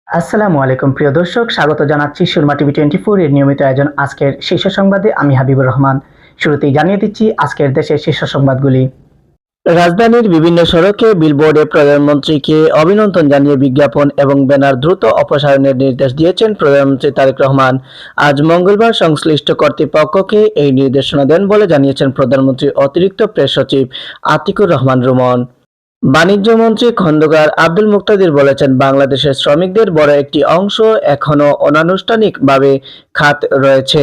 আসসালামু আলাইকুম প্রিয় দর্শক, স্বাগত জানাচ্ছি সুরমা টিভি 24 এর নিয়মিত আয়োজন আজকের শীর্ষ সংবাদে। আমি হাবিবুর রহমান। শুরুতেই জানিয়ে দিচ্ছি আজকের দেশের শীর্ষ সংবাদগুলি। রাজধানীর বিভিন্ন সড়কে বিলবোর্ডে প্রধানমন্ত্রীকে অভিনন্দন জানিয়ে বিজ্ঞাপন এবং ব্যানার দ্রুত অপসারণের নির্দেশ দিয়েছেন প্রধানমন্ত্রী তারেক রহমান। আজ মঙ্গলবার সংশ্লিষ্ট কর্তৃপক্ষকে এই নির্দেশনা দেন বলে জানিয়েছেন প্রধানমন্ত্রীর অতিরিক্ত প্রেস সচিব আতিকুর রহমান রুমন। বাণিজ্য মন্ত্রী খন্দকার আব্দুল মুক্তাদির বলেছেন, বাংলাদেশের শ্রমিকদের বড় একটি অংশ এখনও অনানুষ্ঠানিকভাবে খাত রয়েছে।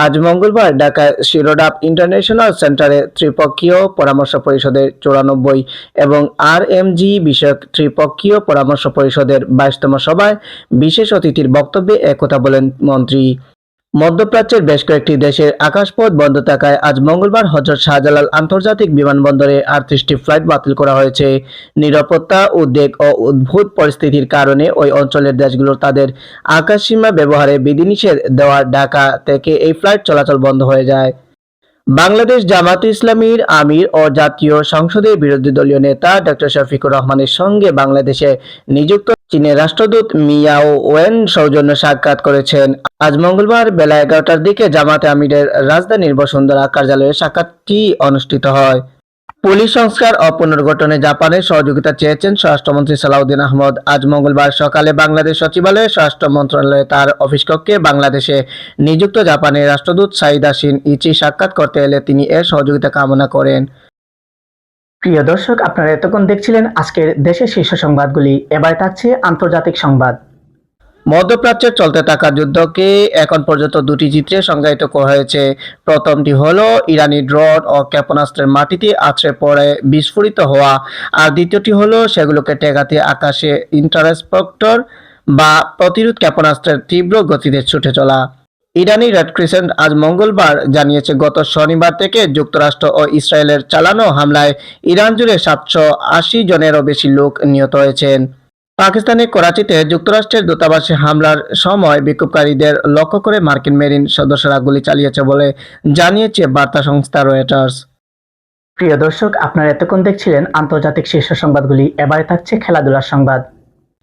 আজ মঙ্গলবার ঢাকায় শিরোডাপ ইন্টারন্যাশনাল সেন্টারে ত্রিপক্ষীয় পরামর্শ পরিষদের 94 এবং আরএমজি বিষয়ক ত্রিপক্ষীয় পরামর্শ পরিষদের 22তম সভায় বিশেষ অতিথির বক্তব্যে একথা বলেন মন্ত্রী। মধ্যপ্রাচ্যের বেশ কয়েকটি দেশের আকাশপথ বন্ধ থাকায় আজ মঙ্গলবার হযরত শাহজালাল আন্তর্জাতিক বিমানবন্দরে 38টি ফ্লাইট বাতিল করা হয়েছে। নিরাপত্তা উদ্বেগ ও উদ্ভূত পরিস্থিতির কারণে ওই অঞ্চলের দেশগুলোর তাদের আকাশসীমা ব্যবহারে বিধিনিষেধ দেওয়া ঢাকা থেকে এই ফ্লাইট চলাচল বন্ধ হয়ে যায়। বাংলাদেশ জামায়াতে ইসলামীর আমির ও জাতীয় সংসদের বিরোধী দলীয় নেতা ডক্টর শফিকুর রহমানের সঙ্গে বাংলাদেশে নিযুক্ত চীনের রাষ্ট্রদূত মিয়াও ওয়েন সৌজন্য সাক্ষাৎ করেছেন। আজ মঙ্গলবার বেলা 11টার দিকে জামায়াতে আমিরের রাজধানীর বসুন্ধরা কার্যালয়ে সাক্ষাৎটি অনুষ্ঠিত হয়। পুলিশ সংস্কার ও পুনর্গঠনে জাপানের সহযোগিতা চেয়েছেন স্বরাষ্ট্রমন্ত্রী সালাউদ্দিন আহমদ। আজ মঙ্গলবার সকালে বাংলাদেশ সচিবালয়ে স্বরাষ্ট্র মন্ত্রণালয়ে তার অফিস কক্ষে বাংলাদেশে নিযুক্ত জাপানের রাষ্ট্রদূত সাইদ হাসিন ইচি সাক্ষাৎ করতে এলে তিনি এর সহযোগিতা কামনা করেন। প্রিয় দর্শক, আপনারা এতক্ষণ দেখছিলেন আজকের দেশের শীর্ষ সংবাদগুলি। এবার থাকছে আন্তর্জাতিক সংবাদ। মধ্যপ্রাচ্যের চলতে থাকা যুদ্ধকে এখন পর্যন্ত দুটি চিত্রে সংজ্ঞায়িত করা হয়েছে। প্রথমটি হলো ইরানি ড্রোন ও ক্ষেপণাস্ত্রের মাটিতে আছড়ে পড়ে বিস্ফোরিত হওয়া, আর দ্বিতীয়টি হলো সেগুলোকে ঠেকাতে আকাশে ইন্টারসেপ্টর বা প্রতিরোধ ক্ষেপণাস্ত্রের তীব্র গতিতে ছুটে চলা। ইরানি রেড ক্রিসেন্ট আজ মঙ্গলবার জানিয়েছে, গত শনিবার থেকে যুক্তরাষ্ট্র ও ইসরায়েলের চালানো হামলায় ইরান জুড়ে 780 জনেরও বেশি লোক নিহত হয়েছেন। পাকিস্তানের করাচিতে যুক্তরাষ্ট্রের দূতাবাসে হামলার সময় বিক্ষোভকারীদের লক্ষ্য করে মার্কিন মেরিন সদস্যরা গুলি চালিয়েছে বলে জানিয়েছে বার্তা সংস্থা রয়টার্স। প্রিয় দর্শক, আপনারা এতক্ষণ দেখছিলেন আন্তর্জাতিক শীর্ষ সংবাদগুলি। এবারে থাকছে খেলাধুলার সংবাদ।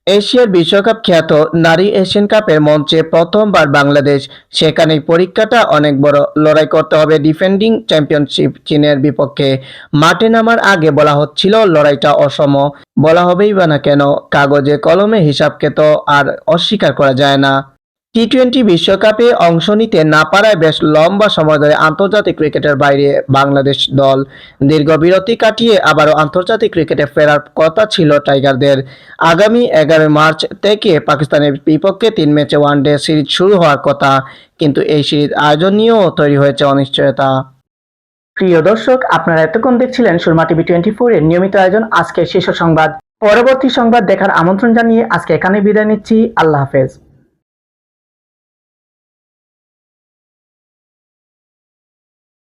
এশিয়ার বিশ্বকাপ খ্যাত নারী এশিয়ান কাপের মঞ্চে প্রথমবার বাংলাদেশ। সেখানেই পরীক্ষাটা অনেক বড়। লড়াই করতে হবে ডিফেন্ডিং চ্যাম্পিয়নশিপ চীনের বিপক্ষে। মাঠে নামার আগে বলা হচ্ছিল লড়াইটা অসম। বলা হবেই বা না কেন, কাগজে কলমে হিসাবকে তো আর অস্বীকার করা যায় না। টি-20 বিশ্বকাপে অংশ নিতে না পারায় বেশ লম্বা সময় ধরে আন্তর্জাতিক ক্রিকেটের বাইরে বাংলাদেশ দল। দীর্ঘ বিরতি কাটিয়ে আবারও আন্তর্জাতিক ক্রিকেটে ফেরার কথা ছিল টাইগারদের। আগামী 11 মার্চ থেকে পাকিস্তানের বিপক্ষে 3 ম্যাচে ওয়ানডে সিরিজ শুরু হওয়ার কথা, কিন্তু এই সিরিজ আয়োজন নিয়েও তৈরি হয়েছে অনিশ্চয়তা। প্রিয় দর্শক, আপনারা এতক্ষণ দেখছিলেন সুরমা টিভি 24 এর নিয়মিত আয়োজন আজকের শীর্ষ সংবাদ। পরবর্তী সংবাদ দেখার আমন্ত্রণ জানিয়ে আজকে এখানে বিদায় নিচ্ছি। আল্লাহ হাফেজ।